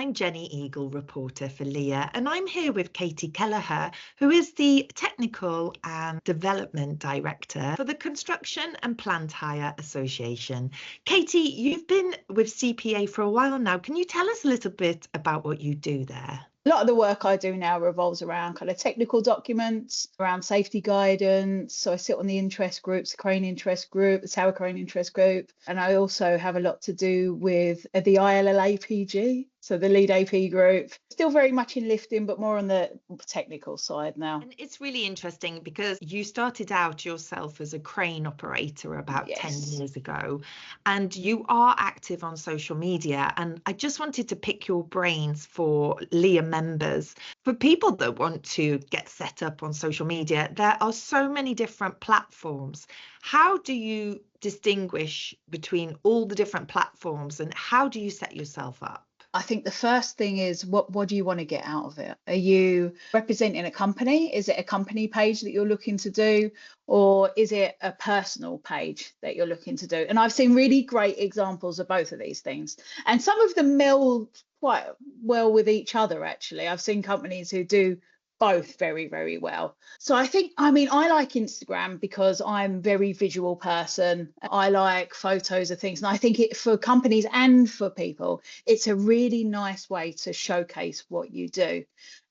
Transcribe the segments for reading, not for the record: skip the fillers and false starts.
I'm Jenny Eagle, reporter for LEEA, and I'm here with Katie Kelleher, who is the Technical and Development Director for the Construction and Plant Hire Association. Katie, you've been with CPA for a while now. Can you tell us a little bit about what you do there? A lot of the work I do now revolves around kind of technical documents, around safety guidance. So I sit on the interest groups, the crane interest group, the tower crane interest group. And I also have a lot to do with the ILLAPG, so the lead AP group. Still very much in lifting, but more on the technical side now. And it's really interesting because you started out yourself as a crane operator about 10 years ago, and you are active on social media. And I just wanted to pick your brains for LEEA members. For people that want to get set up on social media, there are so many different platforms. How do you distinguish between all the different platforms, and how do you set yourself up? I think the first thing is what do you want to get out of it? Are you representing a company? Is it a company page that you're looking to do? Or is it a personal page that you're looking to do? And I've seen really great examples of both of these things. And some of them meld quite well with each other, actually. I've seen companies who do both very, very well. So I like Instagram because I'm a very visual person. I like photos of things. And I think for companies and for people, it's a really nice way to showcase what you do.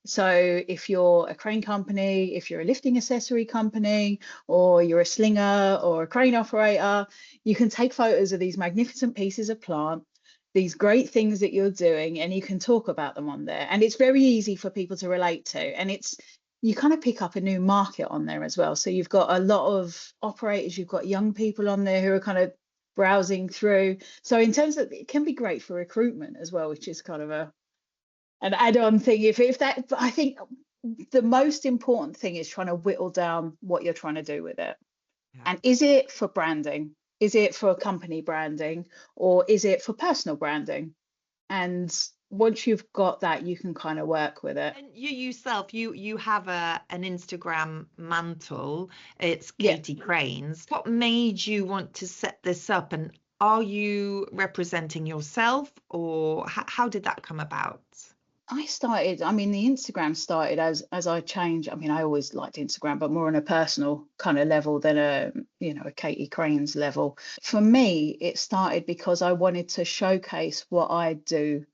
So if you're a crane company, if you're a lifting accessory company, or you're a slinger or a crane operator, you can take photos of these magnificent pieces of plant, these great things that you're doing, and you can talk about them on there. And it's very easy for people to relate to. And you kind of pick up a new market on there as well. So you've got a lot of operators, you've got young people on there who are kind of browsing through. So in terms of, it can be great for recruitment as well, which is kind of an add-on thing. But I think the most important thing is trying to whittle down what you're trying to do with it. Yeah. And is it for branding? Is it for company branding, or is it for personal branding? And once you've got that, you can kind of work with it. And you yourself, you have an Instagram mantle. It's Katie Cranes. What made you want to set this up? And are you representing yourself, or how did that come about? The Instagram started as I changed. I always liked Instagram, but more on a personal kind of level than a Katie Cranes level. For me, it started because I wanted to showcase what I do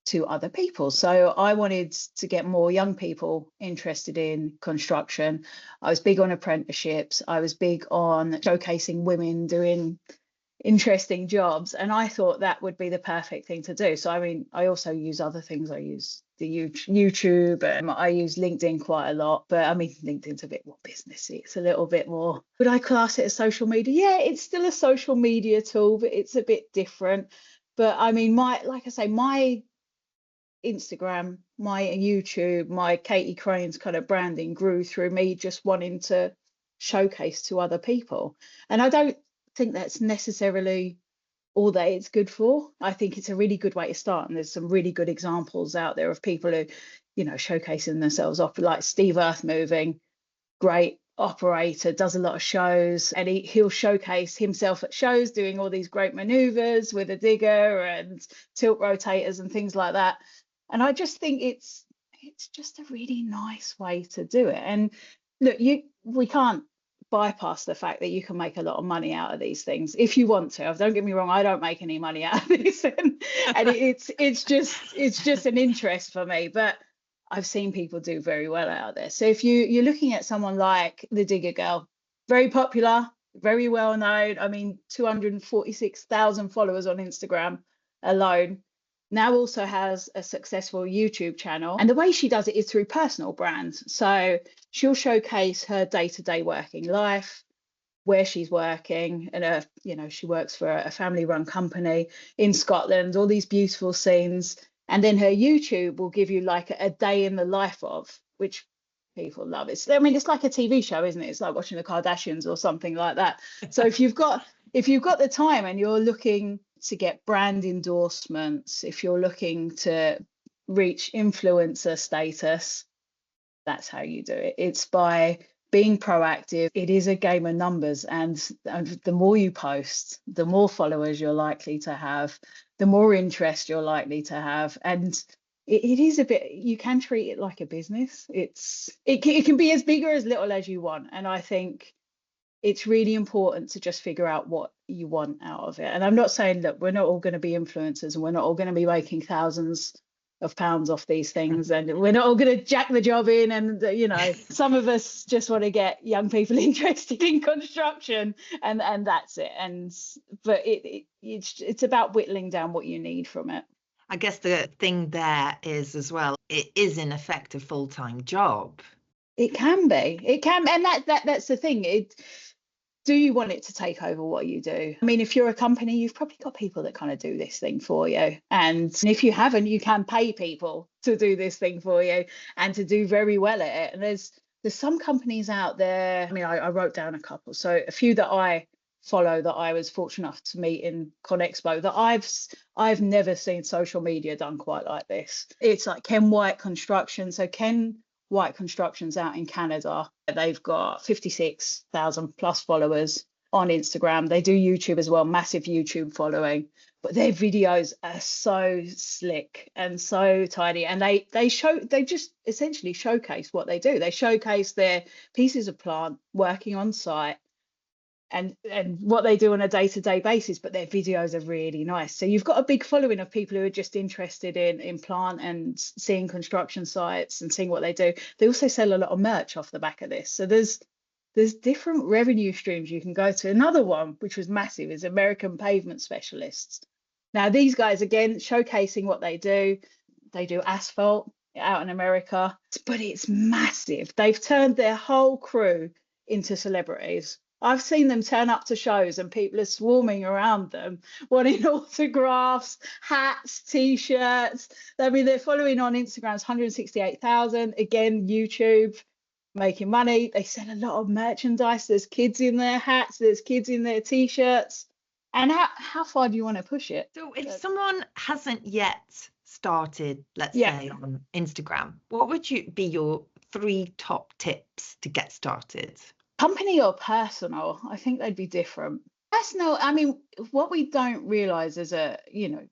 to other people. So I wanted to get more young people interested in construction. I was big on apprenticeships. I was big on showcasing women doing interesting jobs, and I thought that would be the perfect thing to do. So I also use other things. I use the YouTube, and I use LinkedIn quite a lot, but LinkedIn's a bit more businessy. It's a little bit more, would I class it as social media? Yeah, it's still a social media tool, but it's a bit different. But my Instagram, my YouTube, my Katie Cranes kind of branding grew through me just wanting to showcase to other people. And I don't think that's necessarily all that it's good for. I think it's a really good way to start, and there's some really good examples out there of people who, showcasing themselves off, like Steve Earthmoving, great operator, does a lot of shows, and he'll showcase himself at shows doing all these great maneuvers with a digger and tilt rotators and things like that. And I just think it's just a really nice way to do it. And look, we can't bypass the fact that you can make a lot of money out of these things if you want to. Don't get me wrong, I don't make any money out of this, and it's just an interest for me, but I've seen people do very well out of this. So if you're looking at someone like the Digger Girl, very popular, very well known, 246,000 followers on Instagram alone, now also has a successful YouTube channel. And the way she does it is through personal brands. So she'll showcase her day-to-day working life, where she's working, and she works for a family-run company in Scotland, all these beautiful scenes. And then her YouTube will give you like a day in the life of, which people love. It's like a TV show, isn't it? It's like watching the Kardashians or something like that. So if you've got the time and you're looking to get brand endorsements, if you're looking to reach influencer status, that's how you do it. It's by being proactive. It is a game of numbers, and the more you post, the more followers you're likely to have, the more interest you're likely to have. And it is a bit, you can treat it like a business. It can be as big or as little as you want. And I think it's really important to just figure out what you want out of it. And I'm not saying that we're not all going to be influencers and we're not all going to be making thousands of pounds off these things, and we're not all going to jack the job in, and some of us just want to get young people interested in construction, and that's it. But it's about whittling down what you need from it. I guess the thing there is as well, it is in effect a full-time job. It can be, and that's the thing. Do you want it to take over what you do? I mean, if you're a company, you've probably got people that kind of do this thing for you. And if you haven't, you can pay people to do this thing for you and to do very well at it. And there's some companies out there. I mean, I wrote down a couple. So a few that I follow that I was fortunate enough to meet in ConExpo that I've never seen social media done quite like this. It's like Ken White Construction. So Ken White Construction's out in Canada. They've got 56,000 plus followers on Instagram. They do YouTube as well, massive YouTube following, but their videos are so slick and so tidy. And they just essentially showcase what they do. They showcase their pieces of plant working on site and what they do on a day-to-day basis, but their videos are really nice. So you've got a big following of people who are just interested in plant and seeing construction sites and seeing what they do. They also sell a lot of merch off the back of this. So there's different revenue streams you can go to. Another one, which was massive, is American Pavement Specialists. Now, these guys, again, showcasing what they do. They do asphalt out in America, but it's massive. They've turned their whole crew into celebrities. I've seen them turn up to shows and people are swarming around them, wanting autographs, hats, T-shirts. I mean, they're following on Instagram's 168,000. Again, YouTube, making money. They sell a lot of merchandise. There's kids in their hats. There's kids in their T-shirts. And how far do you want to push it? So if someone hasn't yet started, let's say, on Instagram, what would be your 3 top tips to get started? Company or personal? I think they'd be different. Personal, I mean, what we don't realize is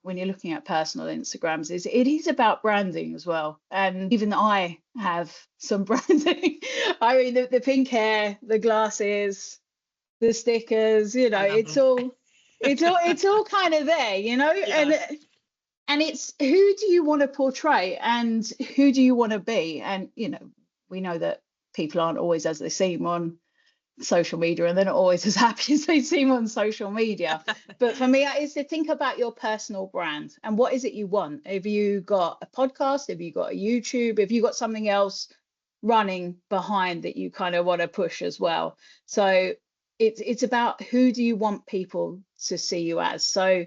when you're looking at personal Instagrams is it is about branding as well. And even I have some branding. I mean, the pink hair, the glasses, the stickers, it's all kind of there, Yeah. And it's who do you want to portray and who do you want to be? And, we know that people aren't always as they seem on social media, and they're not always as happy as they seem on social media. But for me, it's to think about your personal brand and what is it you want. Have you got a podcast? Have you got a YouTube? Have you got something else running behind that you kind of want to push as well? So it's about who do you want people to see you as. So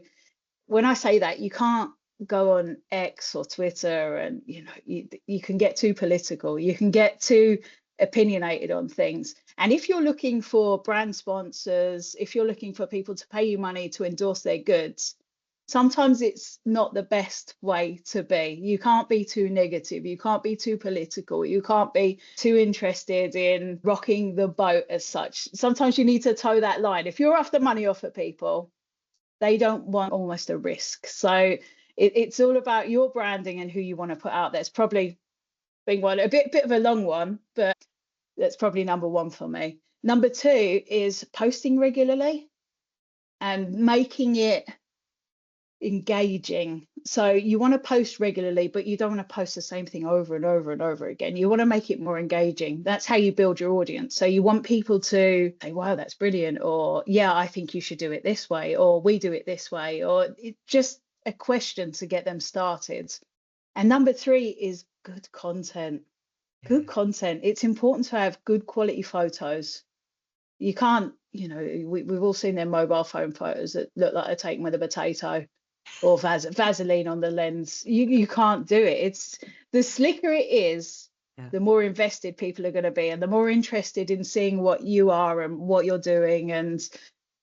when I say that, you can't go on X or Twitter and you can get too political, you can get too opinionated on things. And if you're looking for brand sponsors, if you're looking for people to pay you money to endorse their goods, sometimes it's not the best way to be. You can't be too negative, you can't be too political, you can't be too interested in rocking the boat as such. Sometimes you need to toe that line. If you're after money off of people, they don't want almost a risk. So it's all about your branding and who you want to put out there. It's probably being a bit of a long one, but that's probably number 1 for me. Number 2 is posting regularly and making it engaging. So you want to post regularly, but you don't want to post the same thing over and over and over again. You want to make it more engaging. That's how you build your audience. So you want people to say, wow, that's brilliant, or yeah, I think you should do it this way, or we do it this way, or it's just a question to get them started. And number 3 is good content. Good content. It's important to have good quality photos. You can't, we've all seen their mobile phone photos that look like they're taken with a potato or Vaseline on the lens. You can't do it. It's the slicker it is, the more invested people are going to be and the more interested in seeing what you are and what you're doing. And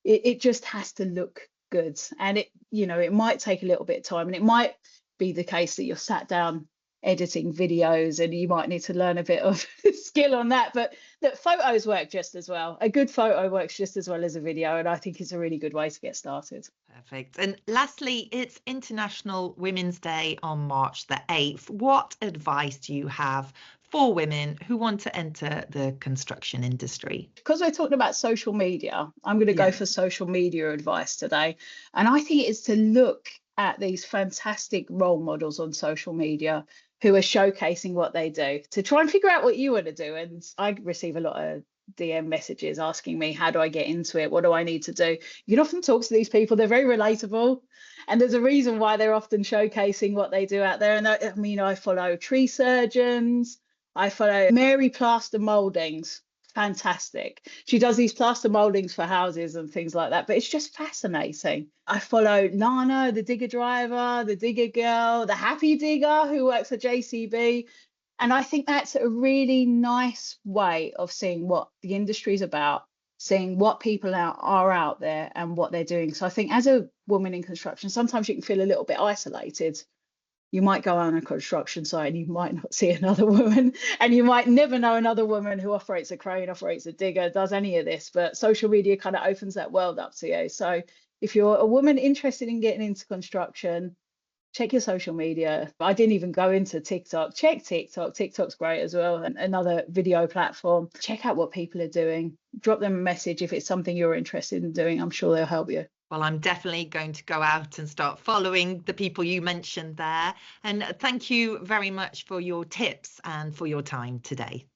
it just has to look good. And it might take a little bit of time, and it might be the case that you're sat down editing videos, and you might need to learn a bit of skill on that. But that photos work just as well. A good photo works just as well as a video, and I think it's a really good way to get started. Perfect. And lastly, it's International Women's Day on March the 8th. What advice do you have for women who want to enter the construction industry? Because we're talking about social media, I'm going to go for social media advice today. And I think it's to look at these fantastic role models on social media who are showcasing what they do, to try and figure out what you want to do. And I receive a lot of DM messages asking me, how do I get into it? What do I need to do? You can often talk to these people. They're very relatable. And there's a reason why they're often showcasing what they do out there. And I mean, I follow tree surgeons. I follow Mary Plaster Mouldings. Fantastic. She does these plaster moldings for houses and things like that, but it's just fascinating. I follow Lana, the digger driver, the digger girl, the happy digger who works at JCB. And I think that's a really nice way of seeing what the industry is about, seeing what people are out there and what they're doing. So I think as a woman in construction, sometimes you can feel a little bit isolated. You might go on a construction site and you might not see another woman, and you might never know another woman who operates a crane, operates a digger, does any of this. But social media kind of opens that world up to you. So if you're a woman interested in getting into construction, check your social media. I didn't even go into TikTok. Check TikTok. TikTok's great as well. And another video platform. Check out what people are doing. Drop them a message if it's something you're interested in doing. I'm sure they'll help you. Well, I'm definitely going to go out and start following the people you mentioned there. And thank you very much for your tips and for your time today.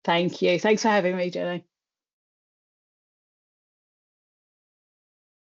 Thank you. Thanks for having me, Jenny.